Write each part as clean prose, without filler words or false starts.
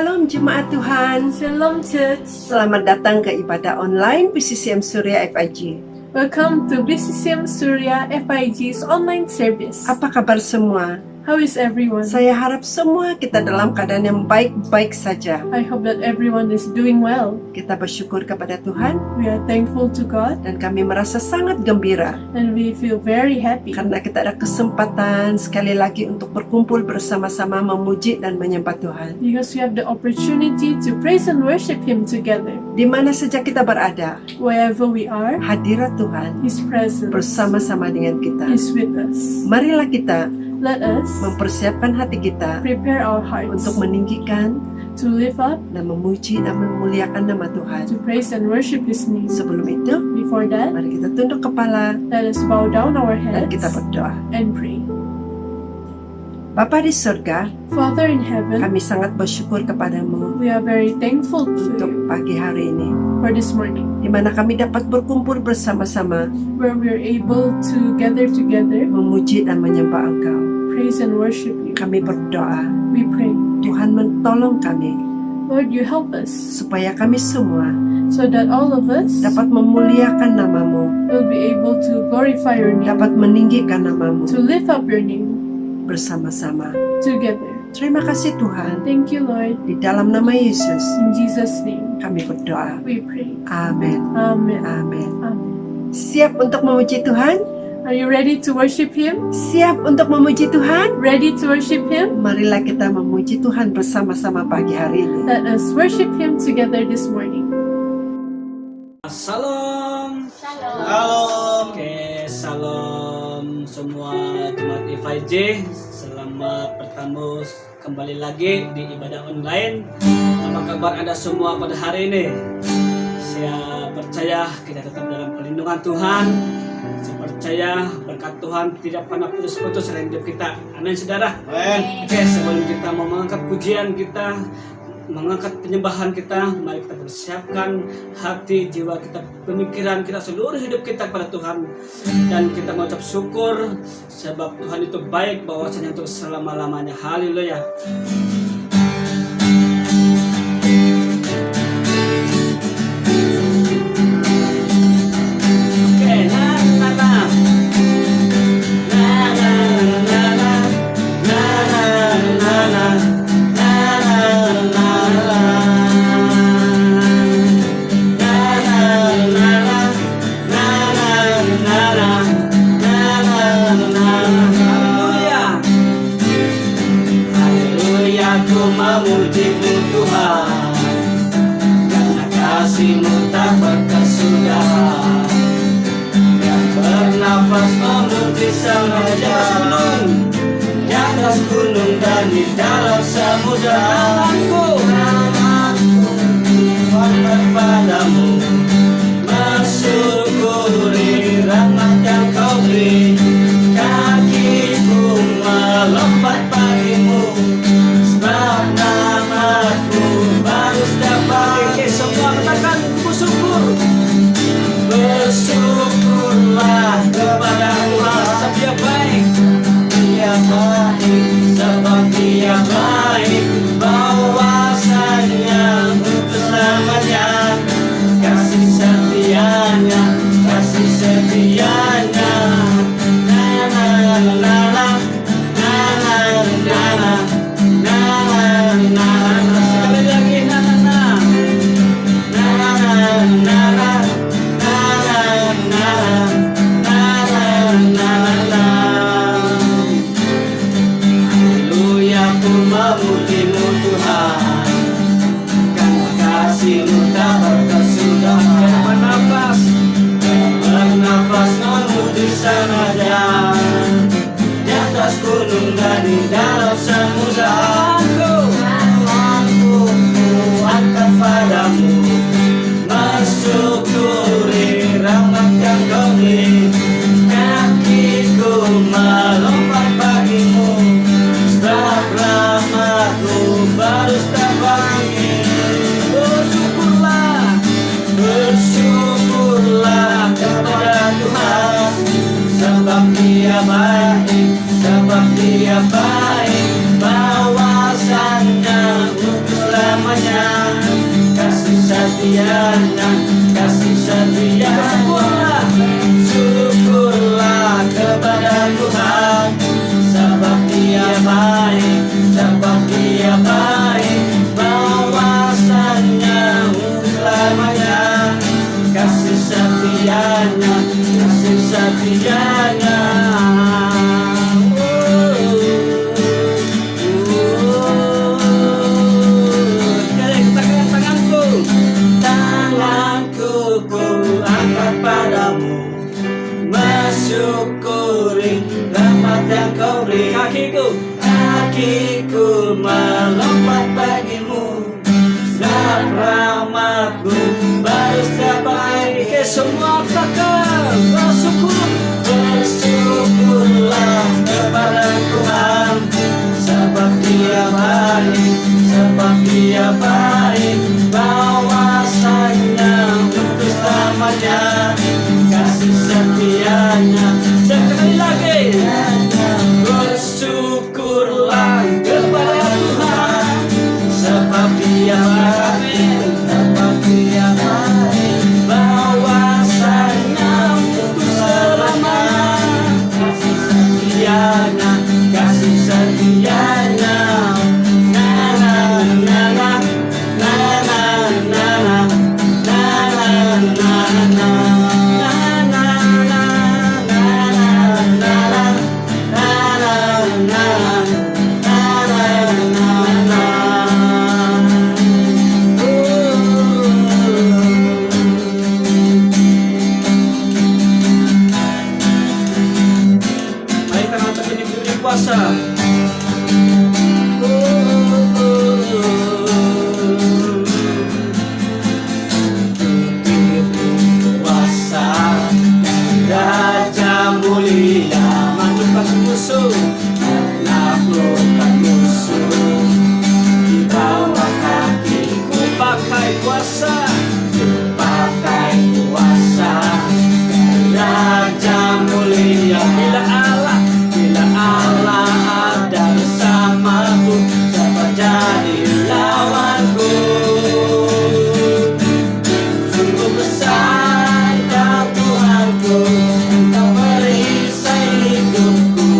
Shalom Jemaat Tuhan. Shalom Church. Selamat datang ke ibadah online PCCM Surya FIG. Welcome to BCCM Surya FIG's online service. Apa kabar semua? How is everyone? Saya harap semua kita dalam keadaan yang baik-baik saja. I hope that everyone is doing well. Kita bersyukur kepada Tuhan We are thankful to God dan kami merasa sangat gembira and we feel very happy karena kita ada kesempatan sekali lagi untuk berkumpul bersama-sama memuji dan menyembah Tuhan. because we have the opportunity to praise and worship Him together. Di mana saja kita berada, Wherever we are, hadirat Tuhan His presence bersama-sama dengan kita. is with us. Marilah kita Let us mempersiapkan hati kita prepare our hearts untuk meninggikan to lift up, dan memuji dan memuliakan nama Tuhan. to praise and worship His name. Sebelum itu, Before that, mari kita tunduk kepala let us bow down our dan heads kita berdoa. and pray. Bapa di surga, Father in heaven, kami sangat bersyukur kepadamu we are very thankful to untuk you pagi hari ini, for this morning, di mana kami dapat berkumpul bersama-sama, where we are able to gather together, memuji dan menyembah Engkau. praise and worship you. Kami berdoa, We pray, Tuhan menolong kami, Lord, you help us supaya kami semua so that all of us dapat memuliakan namamu, will be able to glorify your name, dapat meninggikan namamu to lift up your name bersama-sama. together. Terima kasih Tuhan, Thank you, Lord. di dalam nama Yesus In Jesus' name, kami berdoa. we pray. Amin. Amen. Amin. Amen. Siap untuk memuji Tuhan? Are you ready to worship Him? Siap untuk memuji Tuhan? Ready to worship Him? Marilah kita memuji Tuhan bersama-sama pagi hari ini. Let us worship Him together this morning. Salam. Shalom. Oke, salam semua jemaat FIJ. Selamat bertemu kembali lagi di ibadah online. Apa kabar Anda semua pada hari ini? Saya percaya kita tetap dalam perlindungan Tuhan. Saya percaya berkat Tuhan tidak pernah putus-putus dalam hidup kita. Amin, saudara. Amin. Oke, sebelum kita mau mengangkat pujian kita, mengangkat penyembahan kita, mari kita persiapkan hati, jiwa kita, pemikiran kita, seluruh hidup kita kepada Tuhan, dan kita mengucap syukur sebab Tuhan itu baik bahwasanya untuk selama-lamanya. Haleluya. Oke, nah. Memujimu Tuhan, karena kasih-Mu tak berkesudahan, yang bernafas memuji Sang Raja di atas gunung dan di dalam samudra. Namaku Tuhan kepadamu, mensyukuri rahmat yang Kau beri. Kakiku melompat bagimu, sebab namaku baru dapat. Oke, semua katakan bersyukur. Bersyukurlah kepada Allah, sebab Dia baik. Dia baik, sebab Dia baik. Bahwasanya untuk selamanya kasih setianya, kasih setianya. Na na na na na na na na. Sekali lagi na na na na na na na. Haleluya, ku memujimu Tuhan, karena kasih-Mu tak berkesudahan. Bernafas memuji Sang Raja di atas gunung dan di dalam samudra. Namaku angkat padamu, mensyukuri rahmat yang Kau beri. Kakiku melompat bagimu, sebab rahmat-Mu baru setiap pagi. Bersyukurlah, bersyukurlah kepada Tuhan, sebab Dia baik, sebab Dia baik. Bahwasanya untuk selamanya setianya, kasih setianya. Syukurlah kepada Tuhan, sebab Dia baik, sebab Dia baik, bahwasanya selamanya, kasih setianya, kasih setianya. Syukuri rahmat yang kau beri. Kakiku melompat bagimu, sebab rahmatmu baru setiap hari. Semua katakan bersyukur. Bersyukurlah kepada Tuhan, sebab Dia baik, sebab Dia baik, bahwasanya untuk selamanya, kasih setianya. Sekali lagi, bersyukurlah kepada Tuhan, sebab Dia baik, sebab Dia baik, bahwasanya untuk selamanya, kasih setianya, kasih setianya. Na na na na na na na na na na na. Mari tangan terkening diberi kuasa. Kuasa Raja mulia, menumpang musuh, menaklukkan musuh. Di bawah kakiku pakai kuasa, pakai kuasa Raja mulia. Bila Allah ada bersamaku, siapa jadi lawanku? Sungguh besar Kau Tuhanku, Engkau perisai hidupku.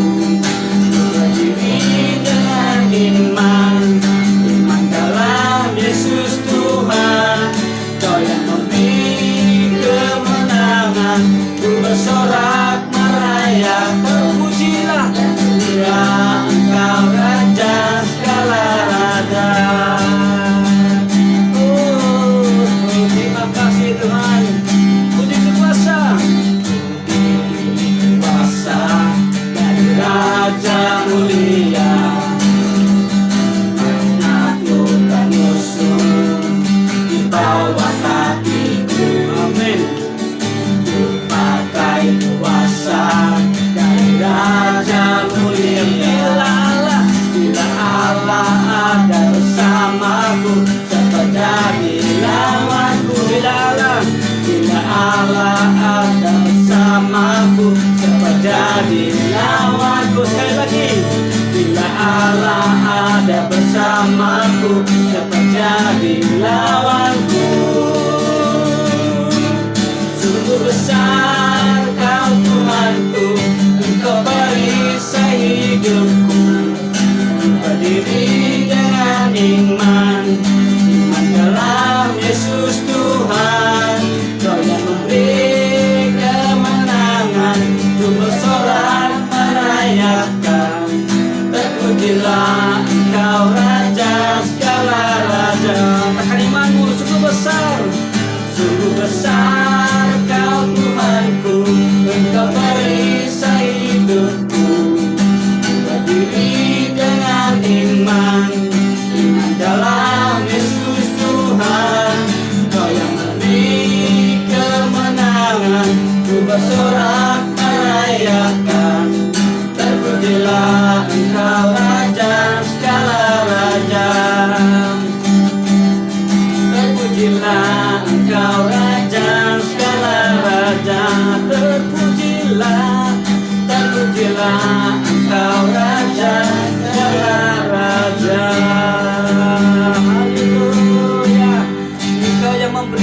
Berdiri dengan iman, iman dalam Yesus Tuhan. Kau yang memberi kemenangan, ku bersorak merayakan. Terpujilah Dia, Engkau Raja segala raja. Terima kasih Tuhan. Puji kuasa, kuasa dari Raja mulia, menaklukkan musuh di bawah kakiku. Amin. Ku pakai kuasa dari Raja mulia. Bila Allah ada bersamaku, siapa jadi lawanku? Bila Allah ada bersamaku, siapa jadi lawanku? Sekali lagi, bila Allah ada bersamaku, siapa jadi lawanku? Sungguh besar Kau Tuhanku, Engkau perisai hidupku. Berdiri dengan iman, iman dalam Yesus Tuhan. Kau yang memberi kemenangan, ku bersorak merayakan. Terpujilah Engkau Raja segala raja. Takkan imanmu sungguh besar, sungguh besar Kau Tuhanku, Engkau perisai hidupku. Berdiri dengan iman, iman dalam Yesus Tuhan. Kau yang memberi kemenangan, ku bersorak merayakan. Terpujilah Engkau Raja segala raja. Terpujilah Engkau Raja segala raja. Terpujilah, terpujilah Engkau Raja segala raja. Haleluya. Engkau yang memberi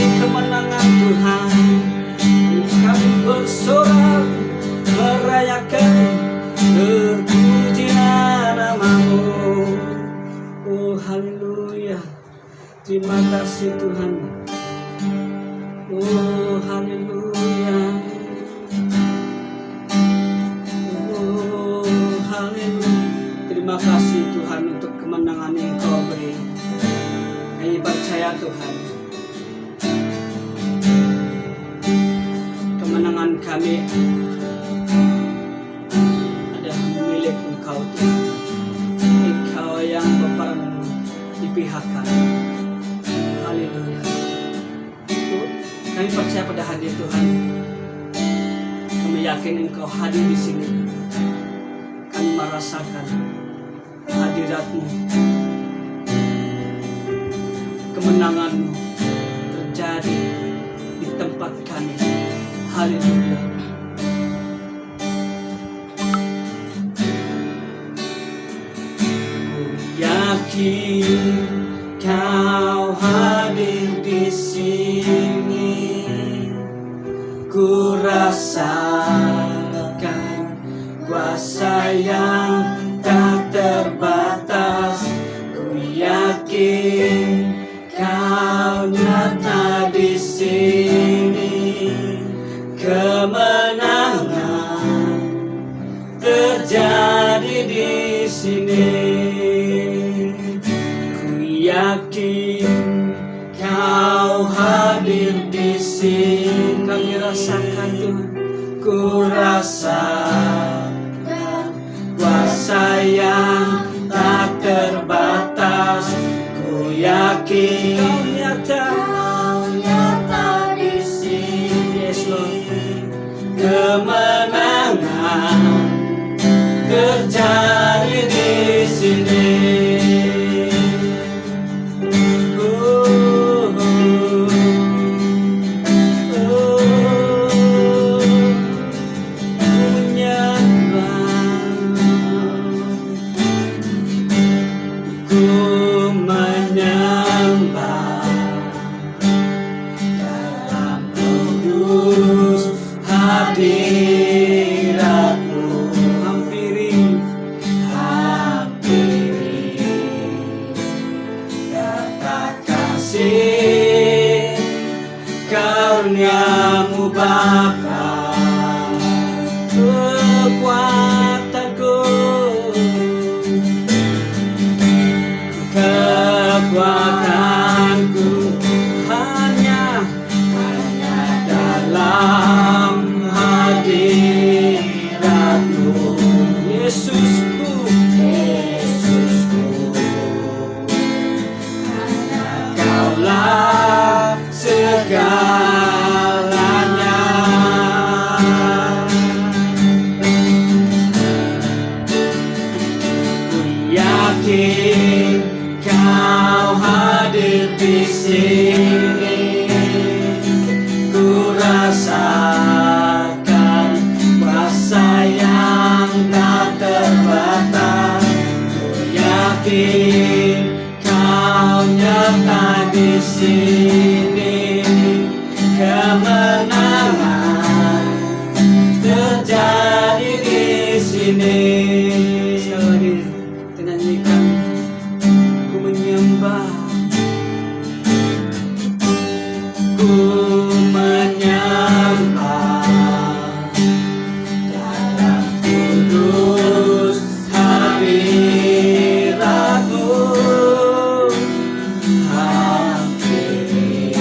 kasih Tuhan. Oh haleluya. Oh haleluya. Terima kasih Tuhan untuk kemenangan yang Kau beri. Kami percaya Tuhan, kemenangan kami adalah milik Engkau Tuhan. Engkau yang berperan di pihak kami. Haleluya. Kami percaya pada hadir Tuhan. Kami yakin Engkau hadir di sini. Kami merasakan hadirat-Mu, kemenangan-Mu terjadi di tempat kami. Haleluya. Ku yakin Kau hadir di sini. Ku rasakan kuasa yang tak terbatas. Ku yakin Kau nyata di sini. Kemenangan terjadi di sini. Ku yakin Kau hadir di sini. Kami rasakan Tuhan. Ku rasakan kuasa yang tak terbatas. Ku yakin Kau nyata di sini. Yes, Lord. Kemenangan terjadi di sini. Hadirat-Mu hampiri kata kasih karunia-Mu Bapa. Kekuatanku hanya dalam hadirat-Mu. Yesusku, Kaulah segalanya. Ku yakin Kau hadir di sini. Ku rasakan kuasa yang tak terbatas. Ku yakin Kau nyata di sini. Kemenangan terjadi di sini. Sekali lagi kita nyanyikan. Ku menyembah, ku menyembah dalam kudus hadirat-Mu hampiri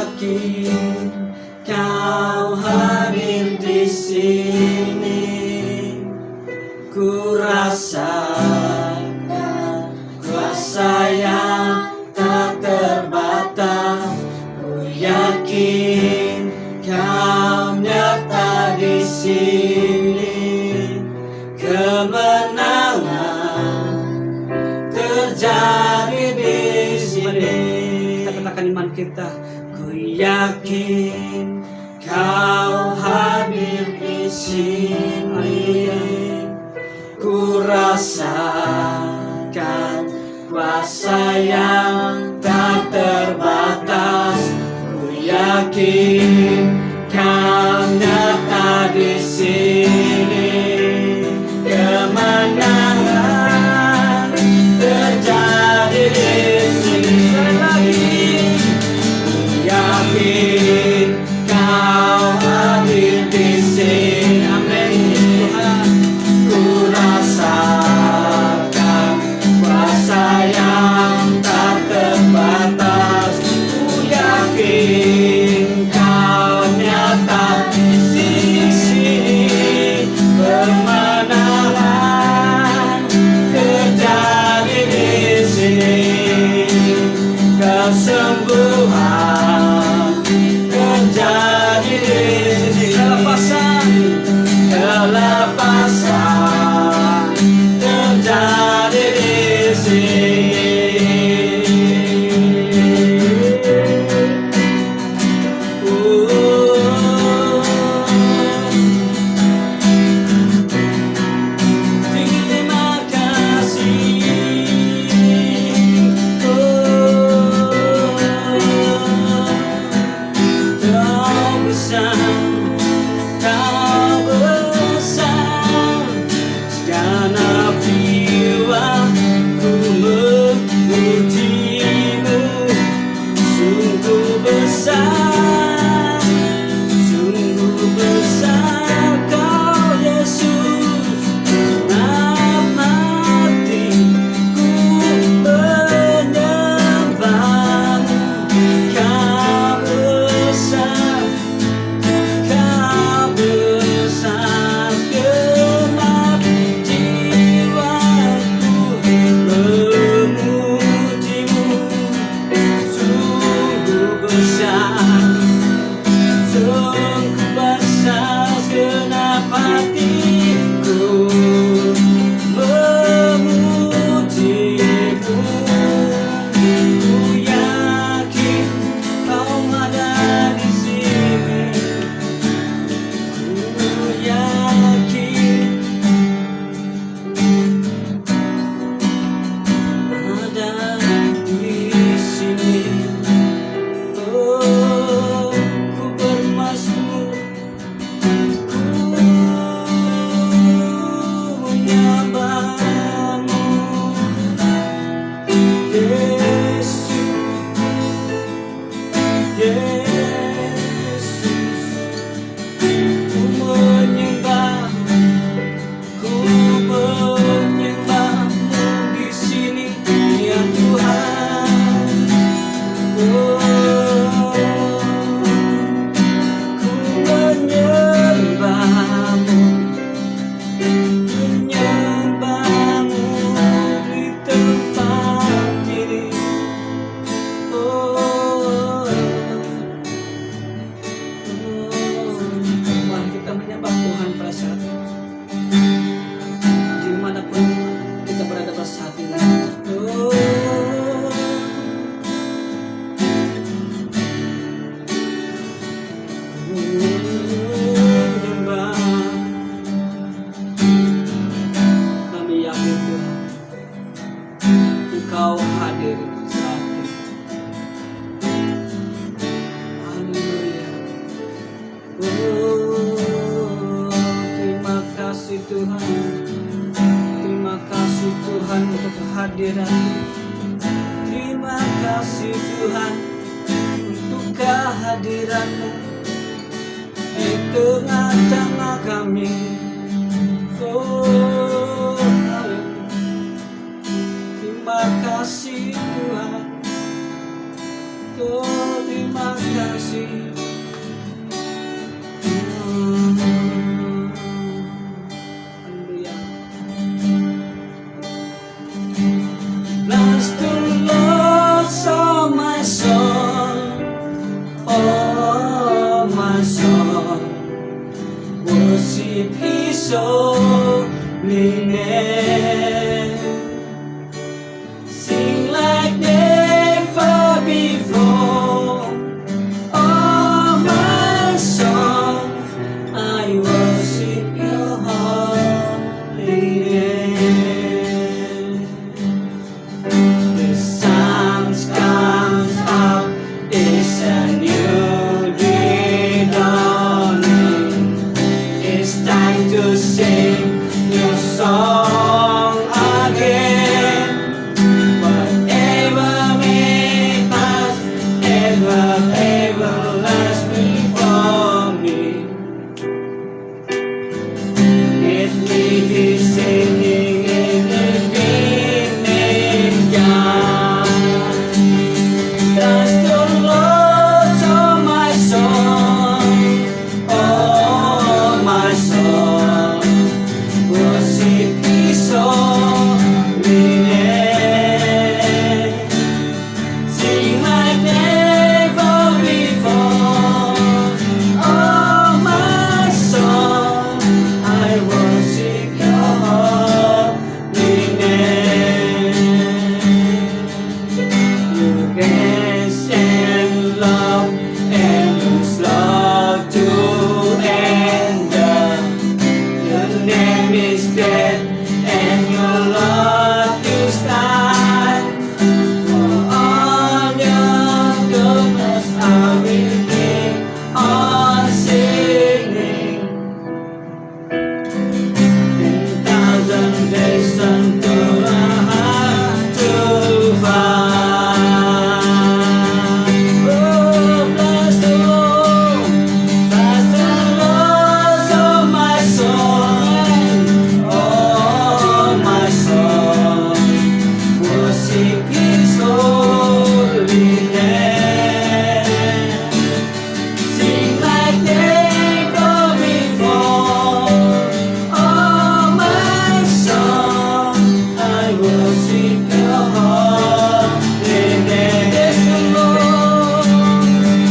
yakin Kau hadir di sini. Ku rasakan kuasa yang tak terbatas. Ku yakin Kau nyata di sini. Kemenangan terjadi di sini. Kita katakan iman kita. Ku yakin Kau hadir di sini. Ku rasakan kuasa yang tak terbatas. Ku yakin Kau nyata di sini. Kemenangan terjadi di sini. Sekali lagi. Ku yakin Kau hadir di sini. Amin Tuhan. Ku rasakan kuasa yang tak terbatas. Ku yakin Kau nyata di sini. Kemenangan terjadi di sini. Kesembuhan terjadi di sini. Kelepasan terjadi di sini. Terima kasih. Kau besar, Kau besar. Segenap jiwa ku memujimu. Sungguh besar, sungguh besar Kau Yesus. Dalam hatiku menyembahmu. Kau besar, Kau besar. Genap jiwaku memujimu. Sungguh besar, sungguh besar. Genap hatiku memujimu. Ku yakin Kau ada di sini. Ku yakin ada di sini. Oh, ku bermazmur, ku menyembahmu. Yesus, Yesus, ku menyembahmu, ku menyembahmu di sini ya Tuhan. Oh, ku menyembahmu, menyembahmu di tempat ini. Oh, mari kita menyembah Tuhan pada saat ini. Dimanapun kita berada pada saat ini. Oh, menyembah. Kami yakin Tuhan, Engkau hadir saat ini. Haleluya. Oh, terima kasih Tuhan. Terima kasih Tuhan untuk kehadiran. Terima kasih Tuhan untuk kehadiran-Mu di tengah-tengah kami. Oh, haleluya. Terima kasih Tuhan. Oh, terima terima kasih. Haleluya. Bless the Lord, oh my soul, oh my soul. Worship His holy name. Sing like never before. Oh my soul, I worship Your holy name. The sun comes up, it's a new day dawning. It's time to sing your song again. Whatever may pass and whatever lies before me, let me be singing in the vineyard. Bless the Lord, oh my soul, oh my soul. Worship His holy name. Sing like never before. Oh my soul, I worship Your holy name. Your grace and love and Your slow to anger. Your name is great and Your love to stand. For all Your goodness I will keep on singing. 10,000 days until I have to find. Oh, bless the Lord, oh my soul, oh my soul. Worship His holy name. Sing like never before. Oh my soul, I worship Your holy name.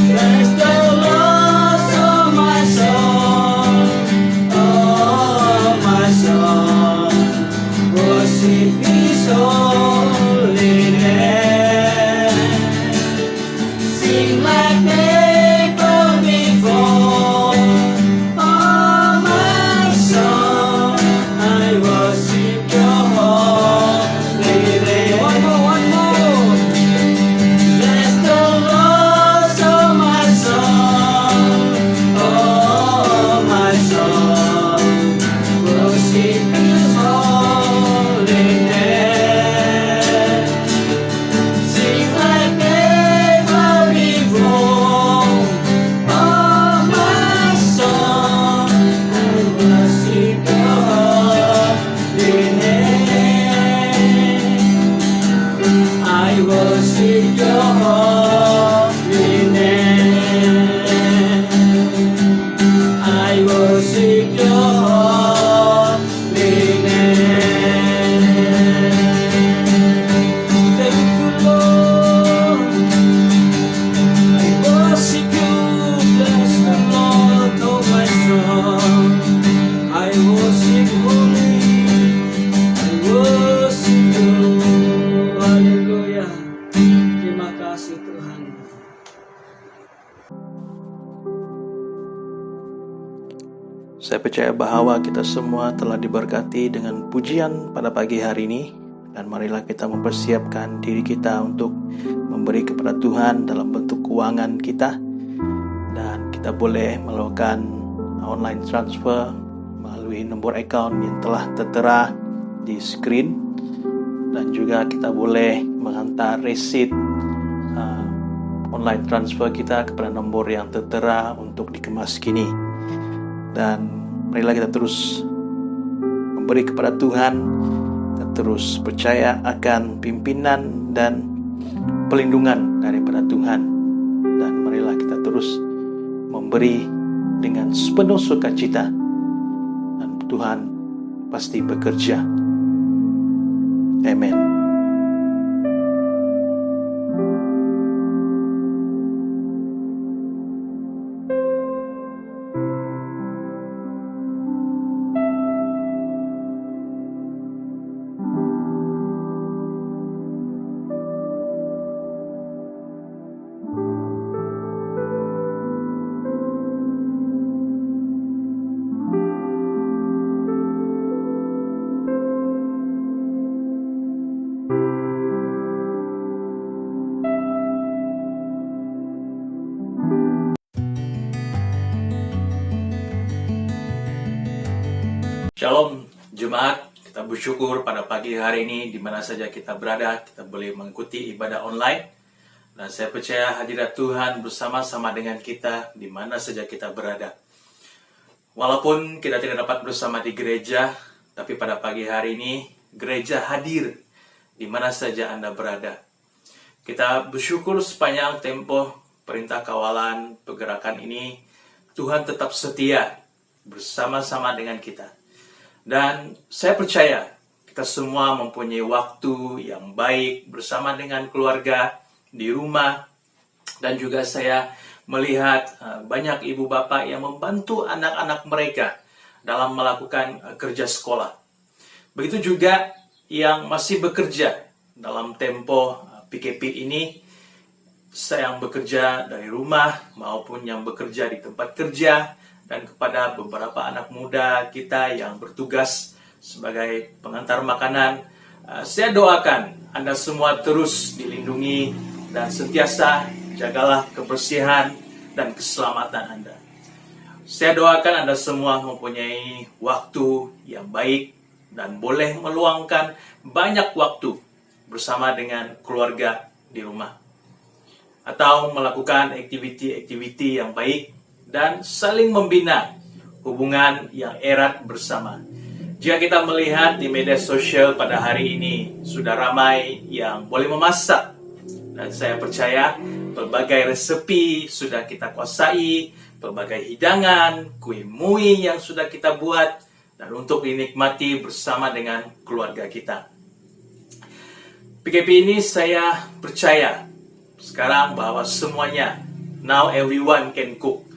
Bless the Lord, oh my soul, oh my soul. Worship His holy name. Sing like never before. Oh my soul, I worship Your holy name. One more. Bless the Lord, oh my soul, oh my soul. Worship His holy name. Sing like never before. Oh my soul, I worship Your holy name. I worship Your holy name. I worship Your holy name. Thank You, Lord. I worship You. Bless the Lord, oh my soul. I worship Holy. I worship You. Haleluya. Terima kasih Tuhan. Saya percaya bahwa kita semua telah diberkati dengan pujian pada pagi hari ini. Dan marilah kita mempersiapkan diri kita untuk memberi kepada Tuhan dalam bentuk keuangan kita. Dan kita boleh melakukan online transfer melalui nomor account yang telah tertera di screen. Dan juga kita boleh menghantar resit online transfer kita kepada nomor yang tertera untuk dikemas kini. Dan marilah kita terus memberi kepada Tuhan, kita terus percaya akan pimpinan dan pelindungan daripada Tuhan. Dan marilah terus memberi dengan sepenuh sukacita. Dan Tuhan pasti bekerja. Amin. Shalom Jemaat, kita bersyukur pada pagi hari ini di mana saja kita berada, kita boleh mengikuti ibadah online. Dan saya percaya hadirat Tuhan bersama-sama dengan kita di mana saja kita berada. Walaupun kita tidak dapat bersama di gereja, tapi pada pagi hari ini gereja hadir di mana saja Anda berada. Kita bersyukur sepanjang tempo perintah kawalan pergerakan ini, Tuhan tetap setia bersama-sama dengan kita. Dan saya percaya kita semua mempunyai waktu yang baik bersama dengan keluarga di rumah. Dan juga saya melihat banyak ibu bapak yang membantu anak-anak mereka dalam melakukan kerja sekolah. Begitu juga yang masih bekerja dalam tempo PKP ini, saya yang bekerja dari rumah maupun yang bekerja di tempat kerja, dan kepada beberapa anak muda kita yang bertugas sebagai pengantar makanan, saya doakan Anda semua terus dilindungi dan sentiasa jagalah kebersihan dan keselamatan Anda. Saya doakan Anda semua mempunyai waktu yang baik dan boleh meluangkan banyak waktu bersama dengan keluarga di rumah, atau melakukan aktiviti-aktiviti yang baik dan saling membina hubungan yang erat bersama. Jika kita melihat di media sosial pada hari ini, sudah ramai yang boleh memasak. Dan saya percaya berbagai resepi sudah kita kuasai, berbagai hidangan, kue mui yang sudah kita buat, dan untuk dinikmati bersama dengan keluarga kita. PKP ini saya percaya sekarang bahwa semuanya, now everyone can cook.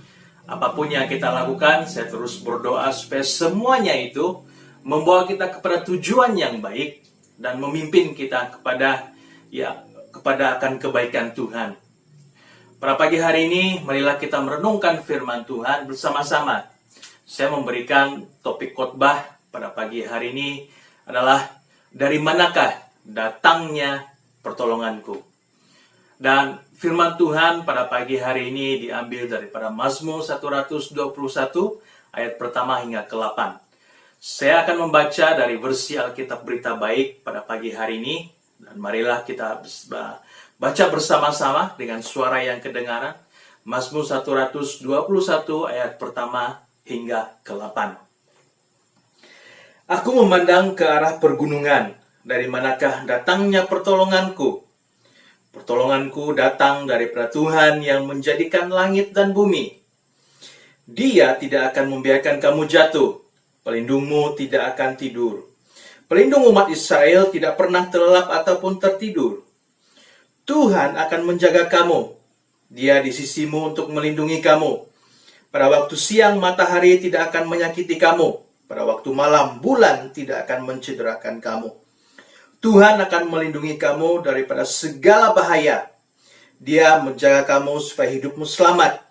Apapun yang kita lakukan, saya terus berdoa supaya semuanya itu membawa kita kepada tujuan yang baik dan memimpin kita kepada akan kebaikan Tuhan. Pada pagi hari ini, marilah kita merenungkan firman Tuhan bersama-sama. Saya memberikan topik khotbah pada pagi hari ini adalah dari manakah datangnya pertolonganku. Dan firman Tuhan pada pagi hari ini diambil daripada Mazmur 121 ayat pertama hingga ke-8. Saya akan membaca dari versi Alkitab Berita Baik pada pagi hari ini. Dan marilah kita baca bersama-sama dengan suara yang kedengaran. Mazmur 121 ayat pertama hingga ke-8. Aku memandang ke arah pergunungan, dari manakah datangnya pertolonganku? Pertolonganku datang daripada Tuhan yang menjadikan langit dan bumi. Dia tidak akan membiarkan kamu jatuh. Pelindungmu tidak akan tidur. Pelindung umat Israel tidak pernah terlelap ataupun tertidur. Tuhan akan menjaga kamu. Dia di sisimu untuk melindungi kamu. Pada waktu siang matahari tidak akan menyakiti kamu. Pada waktu malam bulan tidak akan mencederakan kamu. Tuhan akan melindungi kamu daripada segala bahaya. Dia menjaga kamu supaya hidupmu selamat.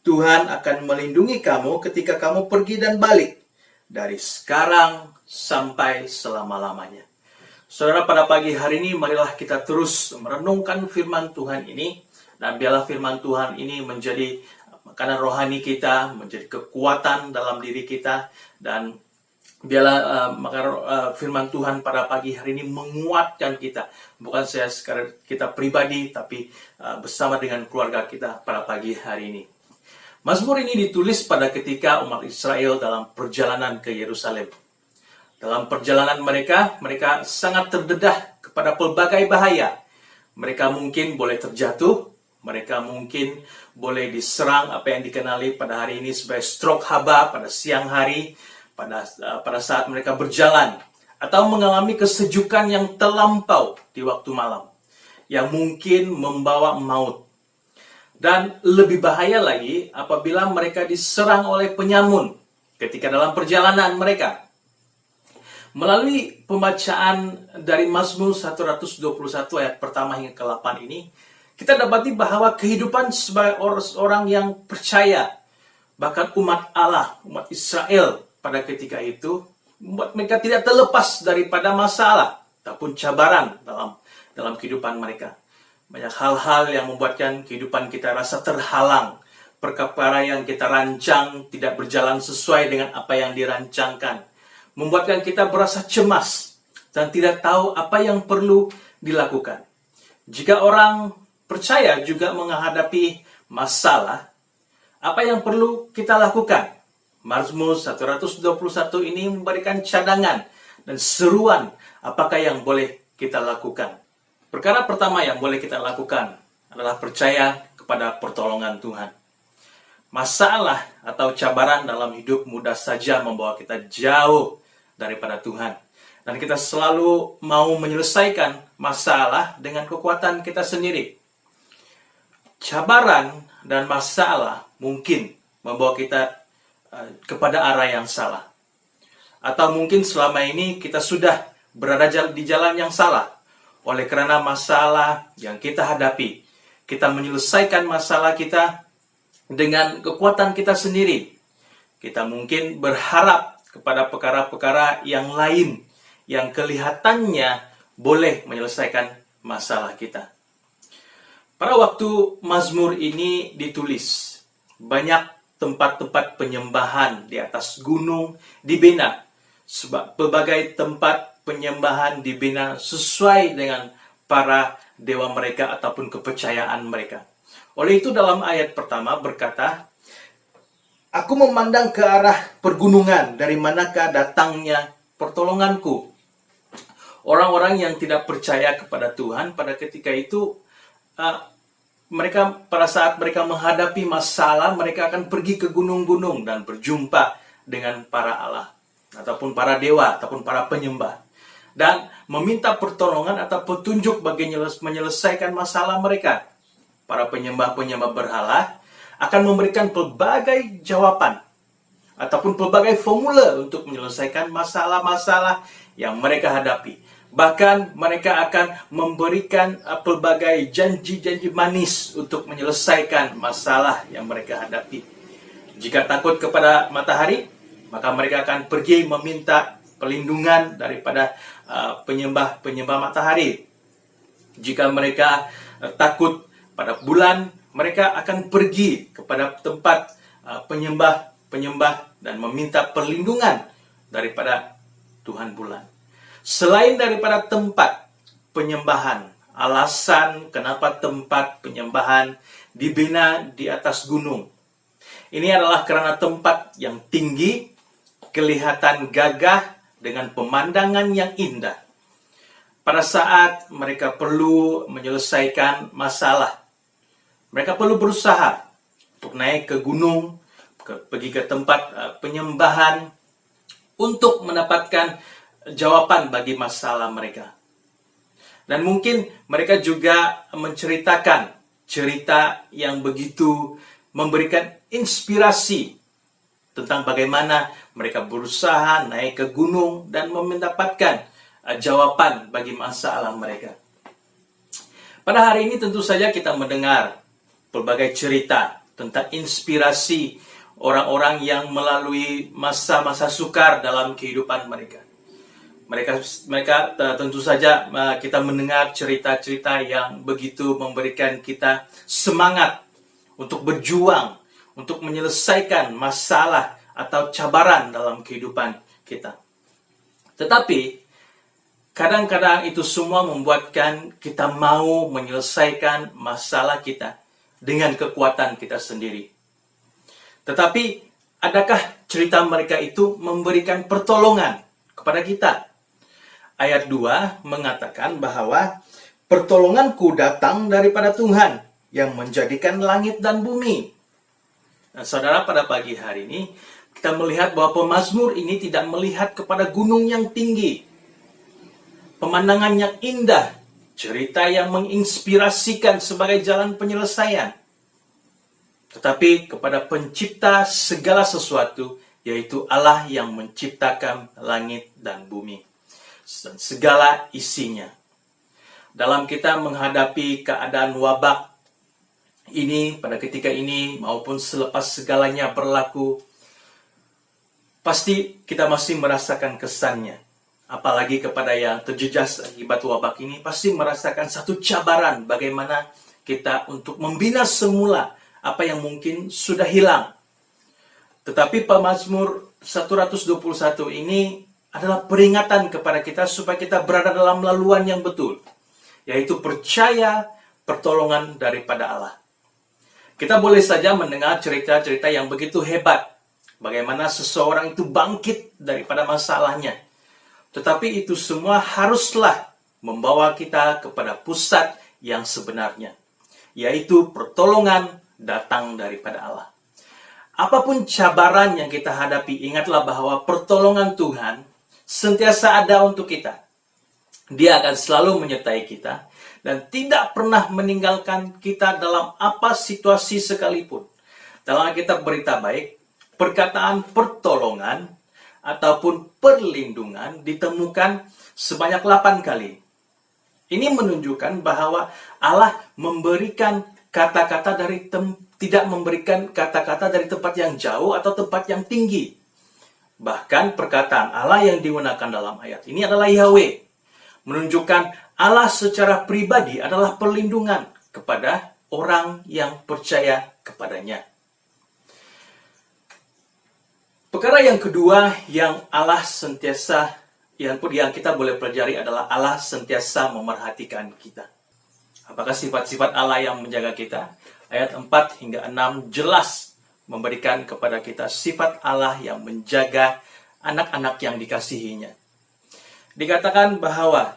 Tuhan akan melindungi kamu ketika kamu pergi dan balik, dari sekarang sampai selama-lamanya. Saudara, pada pagi hari ini marilah kita terus merenungkan firman Tuhan ini. Dan biarlah firman Tuhan ini menjadi makanan rohani kita, menjadi kekuatan dalam diri kita. Dan biarlah firman Tuhan pada pagi hari ini menguatkan kita. Bukan saya sekadar kita pribadi, tapi bersama dengan keluarga kita pada pagi hari ini. Mazmur ini ditulis pada ketika umat Israel dalam perjalanan ke Yerusalem. Dalam perjalanan mereka sangat terdedah kepada pelbagai bahaya. Mereka mungkin boleh terjatuh, mereka mungkin boleh diserang apa yang dikenali pada hari ini sebagai stroke haba pada siang hari, pada saat mereka berjalan, atau mengalami kesejukan yang terlampau di waktu malam, yang mungkin membawa maut. Dan lebih bahaya lagi apabila mereka diserang oleh penyamun ketika dalam perjalanan mereka. Melalui pembacaan dari Mazmur 121 ayat pertama hingga ke-8 ini, kita dapati bahwa kehidupan sebagai orang yang percaya, bahkan umat Allah, umat Israel pada ketika itu, membuat mereka tidak terlepas daripada masalah ataupun cabaran dalam kehidupan mereka. Banyak hal-hal yang membuatkan kehidupan kita rasa terhalang, perkara yang kita rancang tidak berjalan sesuai dengan apa yang dirancangkan, membuatkan kita berasa cemas dan tidak tahu apa yang perlu dilakukan. Jika orang percaya juga menghadapi masalah, apa yang perlu kita lakukan? Mazmur 121 ini memberikan cadangan dan seruan apakah yang boleh kita lakukan. Perkara pertama yang boleh kita lakukan adalah percaya kepada pertolongan Tuhan. Masalah atau cabaran dalam hidup mudah saja membawa kita jauh daripada Tuhan. Dan kita selalu mau menyelesaikan masalah dengan kekuatan kita sendiri. Cabaran dan masalah mungkin membawa kita kepada arah yang salah. Atau mungkin selama ini kita sudah berada di jalan yang salah. Oleh karena masalah yang kita hadapi, kita menyelesaikan masalah kita dengan kekuatan kita sendiri. Kita mungkin berharap kepada perkara-perkara yang lain yang kelihatannya boleh menyelesaikan masalah kita. Pada waktu Mazmur ini ditulis, banyak tempat-tempat penyembahan di atas gunung dibina. Sebab berbagai tempat penyembahan dibina sesuai dengan para dewa mereka ataupun kepercayaan mereka. Oleh itu dalam ayat pertama berkata, "Aku memandang ke arah pergunungan, dari manakah datangnya pertolonganku?" Orang-orang yang tidak percaya kepada Tuhan pada ketika itu, pada saat mereka menghadapi masalah, mereka akan pergi ke gunung-gunung dan berjumpa dengan para Allah, ataupun para dewa, ataupun para penyembah, dan meminta pertolongan atau petunjuk bagi menyelesaikan masalah mereka. Para penyembah-penyembah berhala akan memberikan pelbagai jawaban ataupun pelbagai formula untuk menyelesaikan masalah-masalah yang mereka hadapi. Bahkan mereka akan memberikan pelbagai janji-janji manis untuk menyelesaikan masalah yang mereka hadapi. Jika takut kepada matahari, maka mereka akan pergi meminta perlindungan daripada penyembah-penyembah matahari. Jika mereka takut pada bulan, mereka akan pergi kepada tempat penyembah-penyembah dan meminta perlindungan daripada Tuhan bulan. Selain daripada tempat penyembahan, alasan kenapa tempat penyembahan dibina di atas gunung. Ini adalah karena tempat yang tinggi, kelihatan gagah dengan pemandangan yang indah. Pada saat mereka perlu menyelesaikan masalah, mereka perlu berusaha untuk naik ke gunung, pergi ke tempat penyembahan untuk mendapatkan jawaban bagi masalah mereka. Dan mungkin mereka juga menceritakan cerita yang begitu memberikan inspirasi tentang bagaimana mereka berusaha naik ke gunung dan mendapatkan jawaban bagi masalah mereka. Pada hari ini tentu saja kita mendengar pelbagai cerita tentang inspirasi orang-orang yang melalui masa-masa sukar dalam kehidupan mereka. Mereka tentu saja kita mendengar cerita-cerita yang begitu memberikan kita semangat untuk berjuang, untuk menyelesaikan masalah atau cabaran dalam kehidupan kita. Tetapi kadang-kadang itu semua membuatkan kita mau menyelesaikan masalah kita dengan kekuatan kita sendiri. Tetapi adakah cerita mereka itu memberikan pertolongan kepada kita? Ayat 2 mengatakan bahwa pertolonganku datang daripada Tuhan, yang menjadikan langit dan bumi. Nah, saudara, pada pagi hari ini kita melihat bahwa pemazmur ini tidak melihat kepada gunung yang tinggi, pemandangan yang indah, cerita yang menginspirasikan sebagai jalan penyelesaian, tetapi kepada pencipta segala sesuatu, yaitu Allah yang menciptakan langit dan bumi dan segala isinya. Dalam kita menghadapi keadaan wabak ini, pada ketika ini maupun selepas segalanya berlaku, pasti kita masih merasakan kesannya. Apalagi kepada yang terjejas akibat wabak ini, pasti merasakan satu cabaran bagaimana kita untuk membina semula apa yang mungkin sudah hilang. Tetapi pemazmur 121 ini adalah peringatan kepada kita supaya kita berada dalam laluan yang betul, yaitu percaya pertolongan daripada Allah. Kita boleh saja mendengar cerita-cerita yang begitu hebat, bagaimana seseorang itu bangkit daripada masalahnya. Tetapi itu semua haruslah membawa kita kepada pusat yang sebenarnya, yaitu pertolongan datang daripada Allah. Apapun cabaran yang kita hadapi, ingatlah bahwa pertolongan Tuhan sentiasa ada untuk kita. Dia akan selalu menyertai kita dan tidak pernah meninggalkan kita dalam apa situasi sekalipun. Dalam Alkitab Berita Baik, perkataan pertolongan ataupun perlindungan ditemukan sebanyak 8 kali. Ini menunjukkan bahwa Allah memberikan kata-kata tidak memberikan kata-kata dari tempat yang jauh atau tempat yang tinggi. Bahkan perkataan Allah yang digunakan dalam ayat ini adalah Yahweh, menunjukkan Allah secara pribadi adalah perlindungan kepada orang yang percaya kepadanya. Perkara yang kedua yang Allah sentiasa, yang kita boleh pelajari adalah Allah sentiasa memerhatikan kita. Apakah sifat-sifat Allah yang menjaga kita? Ayat 4 hingga 6 jelas memberikan kepada kita sifat Allah yang menjaga anak-anak yang dikasihinya. Dikatakan bahwa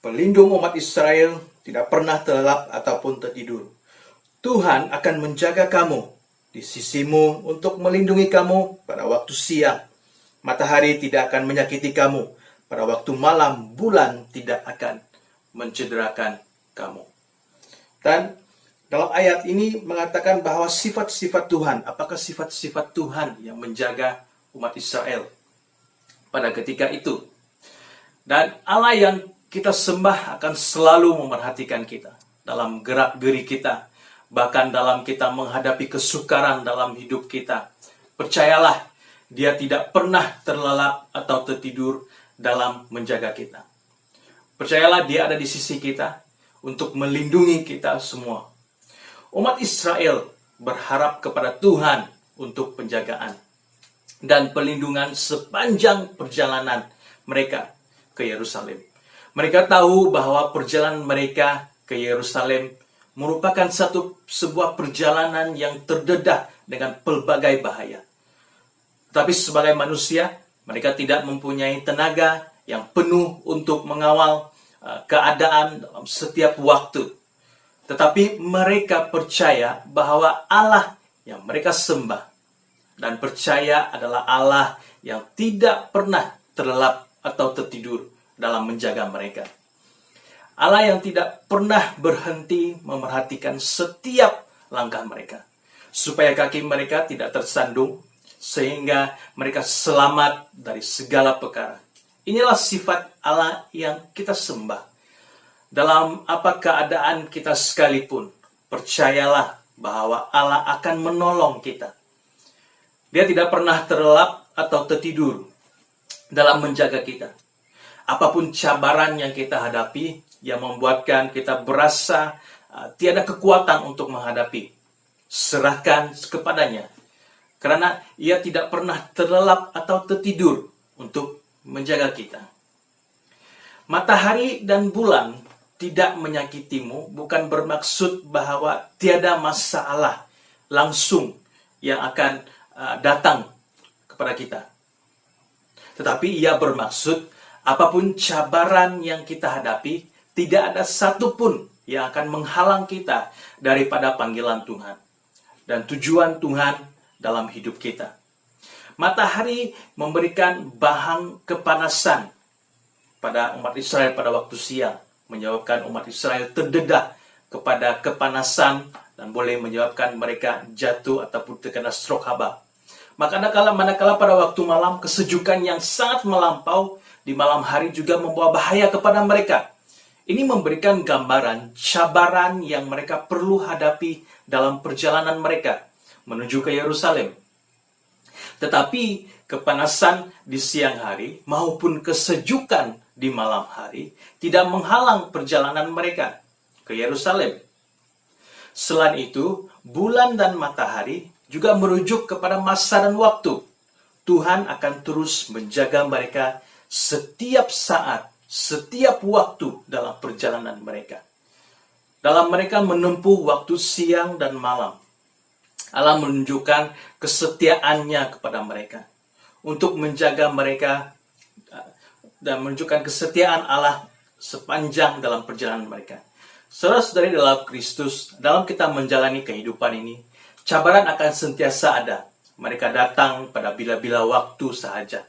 pelindung umat Israel tidak pernah terlelap ataupun tertidur. Tuhan akan menjaga kamu di sisimu untuk melindungi kamu pada waktu siang. Matahari tidak akan menyakiti kamu. Pada waktu malam, bulan tidak akan mencederakan kamu. Dan dalam ayat ini mengatakan bahwa sifat-sifat Tuhan, apakah sifat-sifat Tuhan yang menjaga umat Israel pada ketika itu. Dan Allah yang kita sembah akan selalu memerhatikan kita dalam gerak-geri kita, bahkan dalam kita menghadapi kesukaran dalam hidup kita. Percayalah, Dia tidak pernah terlelap atau tertidur dalam menjaga kita. Percayalah, Dia ada di sisi kita untuk melindungi kita semua. Umat Israel berharap kepada Tuhan untuk penjagaan dan perlindungan sepanjang perjalanan mereka ke Yerusalem. Mereka tahu bahwa perjalanan mereka ke Yerusalem merupakan sebuah perjalanan yang terdedah dengan pelbagai bahaya. Tetapi sebagai manusia, mereka tidak mempunyai tenaga yang penuh untuk mengawal keadaan dalam setiap waktu. Tetapi mereka percaya bahwa Allah yang mereka sembah dan percaya adalah Allah yang tidak pernah terlelap atau tertidur dalam menjaga mereka. Allah yang tidak pernah berhenti memerhatikan setiap langkah mereka, supaya kaki mereka tidak tersandung, sehingga mereka selamat dari segala perkara. Inilah sifat Allah yang kita sembah. Dalam apa keadaan kita sekalipun, percayalah bahwa Allah akan menolong kita. Dia tidak pernah terlelap atau tertidur dalam menjaga kita. Apapun cabaran yang kita hadapi, yang membuatkan kita berasa tiada kekuatan untuk menghadapi, serahkan kepadanya. Karena Ia tidak pernah terlelap atau tertidur untuk menjaga kita. Matahari dan bulan tidak menyakitimu bukan bermaksud bahwa tiada masalah langsung yang akan datang kepada kita. Tetapi Ia bermaksud apapun cabaran yang kita hadapi, tidak ada satupun yang akan menghalang kita daripada panggilan Tuhan dan tujuan Tuhan dalam hidup kita. Matahari memberikan bahan kepanasan pada umat Israel pada waktu siang, menyebabkan umat Israel terdedah kepada kepanasan dan boleh menyebabkan mereka jatuh ataupun terkena stroke haba. Manakala pada waktu malam, kesejukan yang sangat melampau di malam hari juga membawa bahaya kepada mereka. Ini memberikan gambaran cabaran yang mereka perlu hadapi dalam perjalanan mereka menuju ke Yerusalem. Tetapi kepanasan di siang hari maupun kesejukan di malam hari tidak menghalang perjalanan mereka ke Yerusalem. Selain itu, bulan dan matahari juga merujuk kepada masa dan waktu. Tuhan akan terus menjaga mereka setiap saat, setiap waktu dalam perjalanan mereka. Dalam mereka menempuh waktu siang dan malam, Allah menunjukkan kesetiaannya kepada mereka untuk menjaga mereka dan menunjukkan kesetiaan Allah sepanjang dalam perjalanan mereka. Saudara-saudari dalam Kristus, dalam kita menjalani kehidupan ini, cabaran akan sentiasa ada. Mereka datang pada bila-bila waktu sahaja.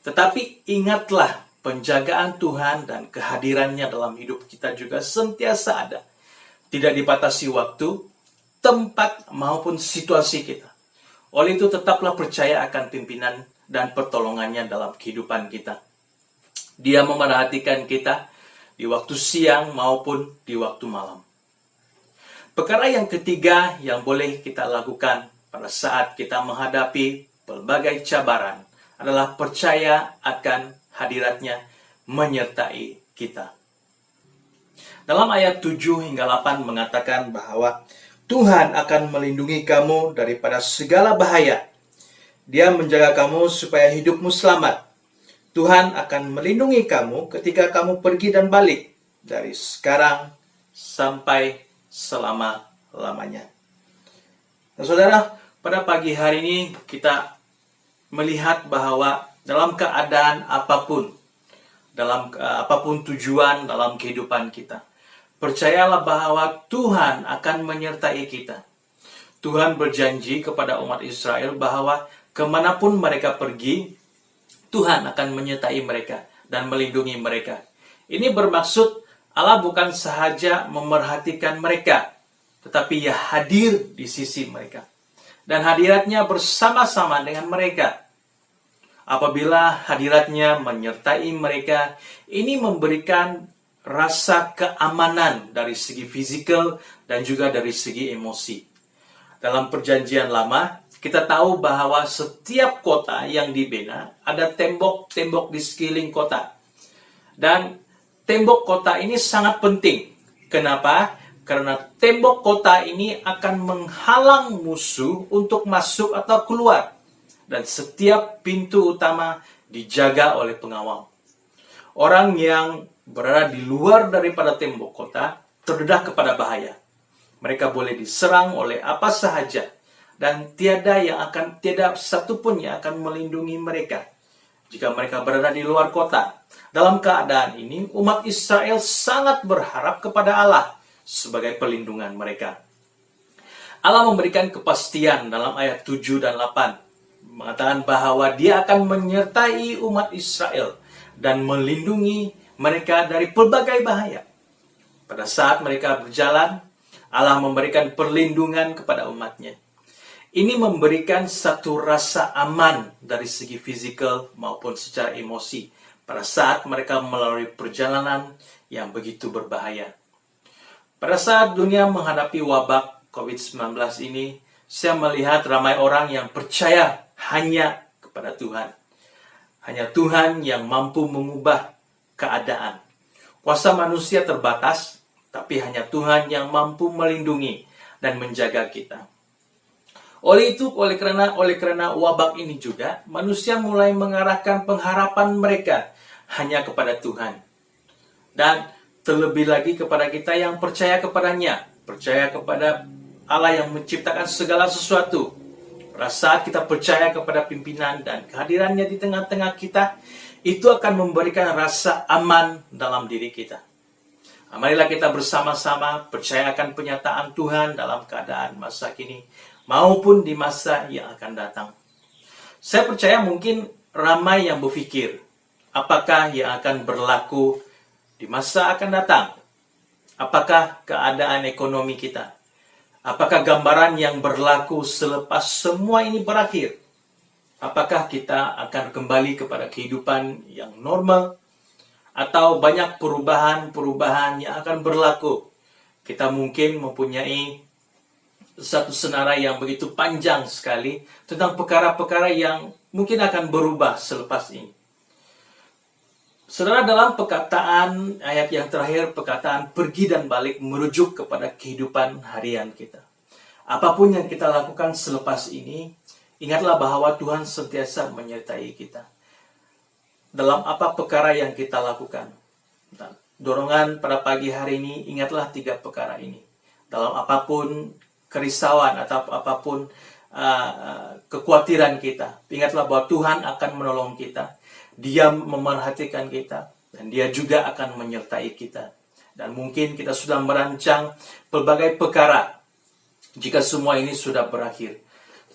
Tetapi ingatlah, penjagaan Tuhan dan kehadirannya dalam hidup kita juga sentiasa ada. Tidak dibatasi waktu, tempat, maupun situasi kita. Oleh itu tetaplah percaya akan pimpinan dan pertolongannya dalam kehidupan kita. Dia memerhatikan kita di waktu siang maupun di waktu malam. Perkara yang ketiga yang boleh kita lakukan pada saat kita menghadapi pelbagai cabaran adalah percaya akan hadiratnya menyertai kita. Dalam ayat 7 hingga 8 mengatakan bahwa Tuhan akan melindungi kamu daripada segala bahaya. Dia menjaga kamu supaya hidupmu selamat. Tuhan akan melindungi kamu ketika kamu pergi dan balik dari sekarang sampai selama-lamanya. Nah, saudara, pada pagi hari ini kita melihat bahwa dalam keadaan apapun, dalam apapun tujuan dalam kehidupan kita, percayalah bahwa Tuhan akan menyertai kita. Tuhan berjanji kepada umat Israel bahwa kemanapun mereka pergi, Tuhan akan menyertai mereka dan melindungi mereka. Ini bermaksud Allah bukan sahaja memerhatikan mereka, tetapi Ia hadir di sisi mereka. Dan hadiratnya bersama-sama dengan mereka. Apabila hadiratnya menyertai mereka, ini memberikan rasa keamanan dari segi fisikal dan juga dari segi emosi. Dalam perjanjian lama, kita tahu bahwa setiap kota yang dibina ada tembok-tembok di sekeliling kota. Dan tembok kota ini sangat penting. Kenapa? Karena tembok kota ini akan menghalang musuh untuk masuk atau keluar. Dan setiap pintu utama dijaga oleh pengawal. Orang yang berada di luar daripada tembok kota terdedah kepada bahaya. Mereka boleh diserang oleh apa sahaja. Dan tiada satupun yang akan melindungi mereka jika mereka berada di luar kota. Dalam keadaan ini, umat Israel sangat berharap kepada Allah sebagai perlindungan mereka. Allah memberikan kepastian dalam ayat 7 dan 8, mengatakan bahwa Dia akan menyertai umat Israel dan melindungi mereka dari pelbagai bahaya. Pada saat mereka berjalan, Allah memberikan perlindungan kepada umatnya. Ini memberikan satu rasa aman dari segi fisikal maupun secara emosi pada saat mereka melalui perjalanan yang begitu berbahaya. Pada saat dunia menghadapi wabak COVID-19 ini, saya melihat ramai orang yang percaya hanya kepada Tuhan. Hanya Tuhan yang mampu mengubah keadaan. Kuasa manusia terbatas, tapi hanya Tuhan yang mampu melindungi dan menjaga kita. Oleh karena wabak ini juga, manusia mulai mengarahkan pengharapan mereka hanya kepada Tuhan. Dan terlebih lagi kepada kita yang percaya kepadanya, percaya kepada Allah yang menciptakan segala sesuatu. Pada saat kita percaya kepada pimpinan dan kehadirannya di tengah-tengah kita, itu akan memberikan rasa aman dalam diri kita. Marilah kita bersama-sama percaya akan penyataan Tuhan dalam keadaan masa kini maupun di masa yang akan datang. Saya percaya mungkin ramai yang berpikir, apakah yang akan berlaku di masa akan datang? Apakah keadaan ekonomi kita? Apakah gambaran yang berlaku selepas semua ini berakhir? Apakah kita akan kembali kepada kehidupan yang normal? Atau banyak perubahan-perubahan yang akan berlaku? Kita mungkin mempunyai satu senarai yang begitu panjang sekali tentang perkara-perkara yang mungkin akan berubah selepas ini. Saudara, dalam perkataan ayat yang terakhir, perkataan pergi dan balik merujuk kepada kehidupan harian kita. Apapun yang kita lakukan selepas ini, ingatlah bahwa Tuhan sentiasa menyertai kita. Dalam apa perkara yang kita lakukan. Dorongan pada pagi hari ini, ingatlah 3 perkara ini. Dalam apapun kerisauan atau apapun kekhawatiran kita, ingatlah bahwa Tuhan akan menolong kita. Dia memerhatikan kita dan Dia juga akan menyertai kita. Dan mungkin kita sudah merancang pelbagai perkara jika semua ini sudah berakhir.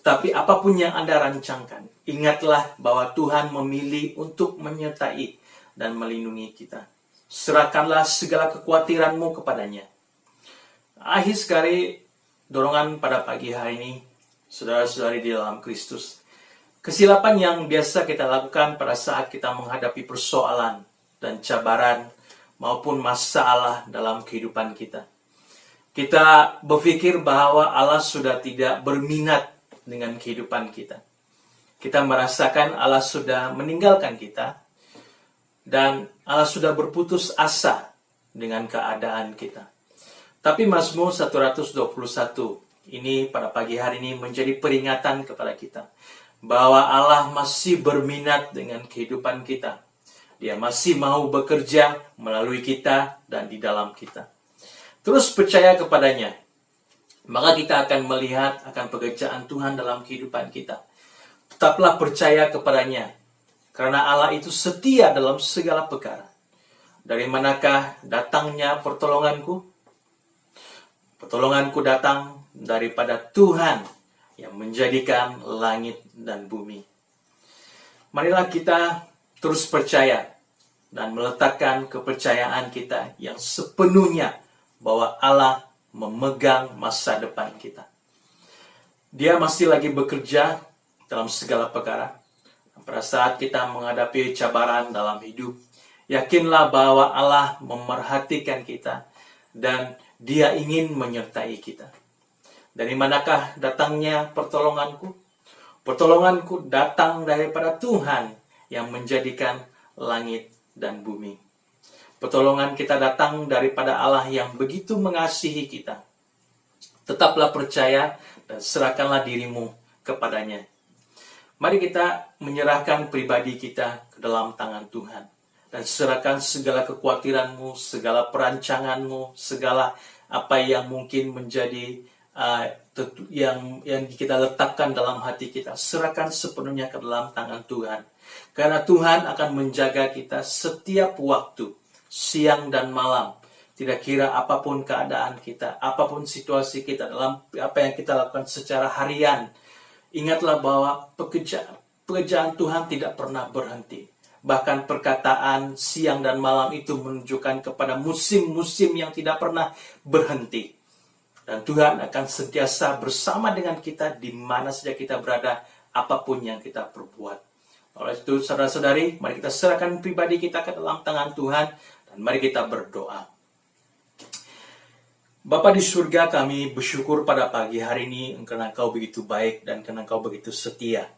Tapi apapun yang Anda rancangkan, ingatlah bahwa Tuhan memilih untuk menyertai dan melindungi kita. Serahkanlah segala kekhawatiranmu kepadanya. Akhir sekali, dorongan pada pagi hari ini, saudara-saudari di dalam Kristus. Kesilapan yang biasa kita lakukan pada saat kita menghadapi persoalan dan cabaran maupun masalah dalam kehidupan kita. Kita berpikir bahwa Allah sudah tidak berminat dengan kehidupan kita. Kita merasakan Allah sudah meninggalkan kita dan Allah sudah berputus asa dengan keadaan kita. Tapi Mazmur 121 ini pada pagi hari ini menjadi peringatan kepada kita bahwa Allah masih berminat dengan kehidupan kita. Dia masih mau bekerja melalui kita dan di dalam kita. Terus percaya kepadanya. Maka kita akan melihat akan pekerjaan Tuhan dalam kehidupan kita. Tetaplah percaya kepadanya. Karena Allah itu setia dalam segala perkara. Dari manakah datangnya pertolonganku? Pertolonganku datang daripada Tuhan yang menjadikan langit dan bumi. Marilah kita terus percaya dan meletakkan kepercayaan kita yang sepenuhnya bahwa Allah memegang masa depan kita. Dia masih lagi bekerja dalam segala perkara. Pada saat kita menghadapi cabaran dalam hidup, yakinlah bahwa Allah memerhatikan kita dan Dia ingin menyertai kita. Dari manakah datangnya pertolonganku? Pertolonganku datang daripada Tuhan yang menjadikan langit dan bumi. Pertolongan kita datang daripada Allah yang begitu mengasihi kita. Tetaplah percaya dan serahkanlah dirimu kepadanya. Mari kita menyerahkan pribadi kita ke dalam tangan Tuhan. Dan serahkan segala kekhawatiranmu, segala perancanganmu, segala apa yang mungkin menjadi yang kita letakkan dalam hati kita. Serahkan sepenuhnya ke dalam tangan Tuhan. Karena Tuhan akan menjaga kita setiap waktu, siang dan malam. Tidak kira apapun keadaan kita, apapun situasi kita dalam apa yang kita lakukan secara harian. Ingatlah bahwa pekerjaan Tuhan tidak pernah berhenti. Bahkan perkataan siang dan malam itu menunjukkan kepada musim-musim yang tidak pernah berhenti. Dan Tuhan akan sentiasa bersama dengan kita di mana saja kita berada, apapun yang kita perbuat. Oleh itu, saudara-saudari, mari kita serahkan pribadi kita ke dalam tangan Tuhan dan mari kita berdoa. Bapa di surga, kami bersyukur pada pagi hari ini karena Engkau begitu baik dan karena Engkau begitu setia.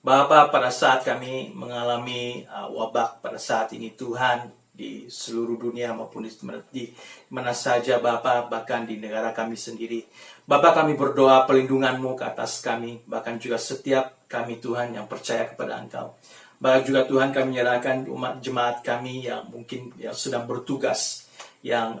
Bapa, pada saat kami mengalami wabak pada saat ini Tuhan, di seluruh dunia maupun di mana saja Bapa, bahkan di negara kami sendiri. Bapa, kami berdoa pelindungan-Mu ke atas kami, bahkan juga setiap kami Tuhan yang percaya kepada Engkau. Bahkan juga Tuhan, kami menyerahkan umat jemaat kami yang mungkin yang sedang bertugas yang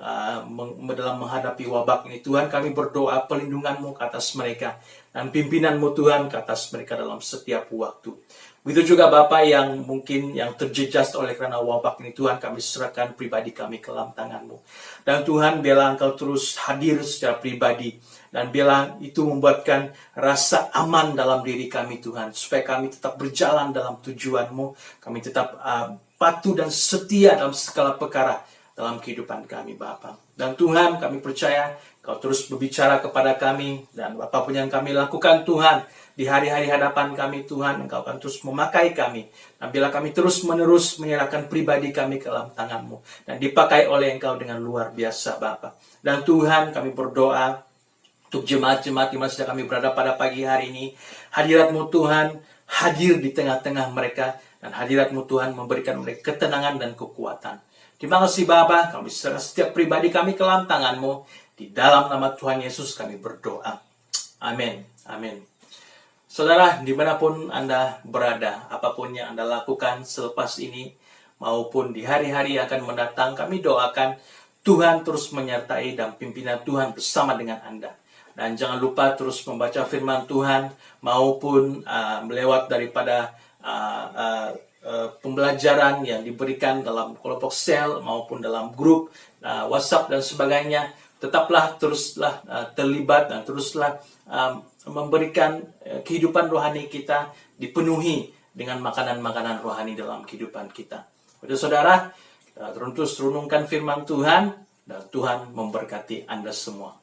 dalam menghadapi wabak ini. Tuhan, kami berdoa pelindungan-Mu ke atas mereka. dan pimpinan-Mu Tuhan ke atas mereka dalam setiap waktu. Begitu juga Bapak yang mungkin yang terjejas oleh karena wabak ini, Tuhan, kami serahkan pribadi kami ke dalam tangan-Mu. Dan Tuhan, biarlah Engkau terus hadir secara pribadi, dan biarlah itu membuatkan rasa aman dalam diri kami, Tuhan, supaya kami tetap berjalan dalam tujuan-Mu, kami tetap patuh dan setia dalam segala perkara dalam kehidupan kami, Bapa. Dan Tuhan, kami percaya Kau terus berbicara kepada kami, dan apapun yang kami lakukan, Tuhan, di hari-hari hadapan kami, Tuhan, Engkau akan terus memakai kami. Dan bila kami terus-menerus menyerahkan pribadi kami ke dalam tangan-Mu, dan dipakai oleh Engkau dengan luar biasa, Bapa. Dan Tuhan, kami berdoa untuk jemaat-jemaat di mana saja kami berada pada pagi hari ini. Hadirat-Mu Tuhan hadir di tengah-tengah mereka, dan hadirat-Mu Tuhan memberikan mereka ketenangan dan kekuatan. Terima kasih Bapa, kami serahkan setiap pribadi kami ke dalam tangan-Mu. Di dalam nama Tuhan Yesus kami berdoa. Amin. Amin. Saudara, dimanapun Anda berada, apapun yang Anda lakukan selepas ini, maupun di hari-hari yang akan mendatang, kami doakan Tuhan terus menyertai dan pimpinan Tuhan bersama dengan Anda. Dan jangan lupa terus membaca firman Tuhan, maupun melewat daripada pembelajaran yang diberikan dalam kelompok sel, maupun dalam grup WhatsApp dan sebagainya. Tetaplah teruslah terlibat dan teruslah memberikan kehidupan rohani kita dipenuhi dengan makanan-makanan rohani dalam kehidupan kita. Pada saudara, kita terus renungkan firman Tuhan, dan Tuhan memberkati Anda semua.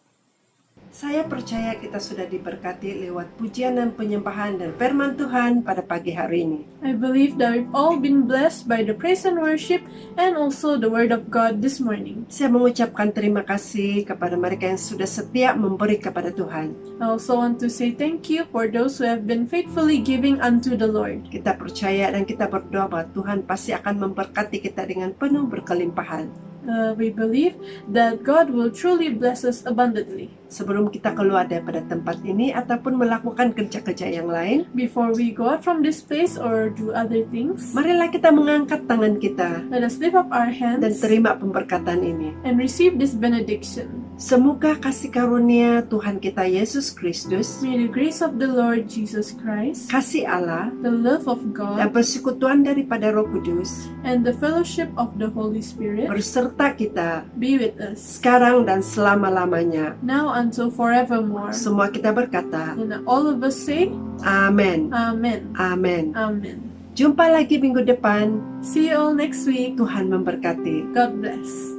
Saya percaya kita sudah diberkati lewat pujian dan penyembahan dan firman Tuhan pada pagi hari ini. I believe that we've all been blessed by the praise and worship and also the word of God this morning. Saya mengucapkan terima kasih kepada mereka yang sudah setia memberi kepada Tuhan. I also want to say thank you for those who have been faithfully giving unto the Lord. Kita percaya dan kita berdoa bahwa Tuhan pasti akan memberkati kita dengan penuh berkelimpahan. We believe that God will truly bless us abundantly. Sebelum kita keluar daripada tempat ini ataupun melakukan kerja-kerja yang lain, Before we go out from this place or do other things, marilah kita mengangkat tangan kita let us lift up our dan hands terima pemberkatan ini. and receive this benediction. Semoga kasih karunia Tuhan kita Yesus Kristus, May the grace of the Lord Jesus Christ, kasih Allah, the love of dan God, persekutuan daripada Roh Kudus and the fellowship of the Holy Spirit berserta kita be with us sekarang dan selama-lamanya. now until forevermore. Semua kita berkata, And all of us say, Amin, Amen, Amin. Amen. Jumpa lagi minggu depan. See you all next week. Tuhan memberkati. God bless.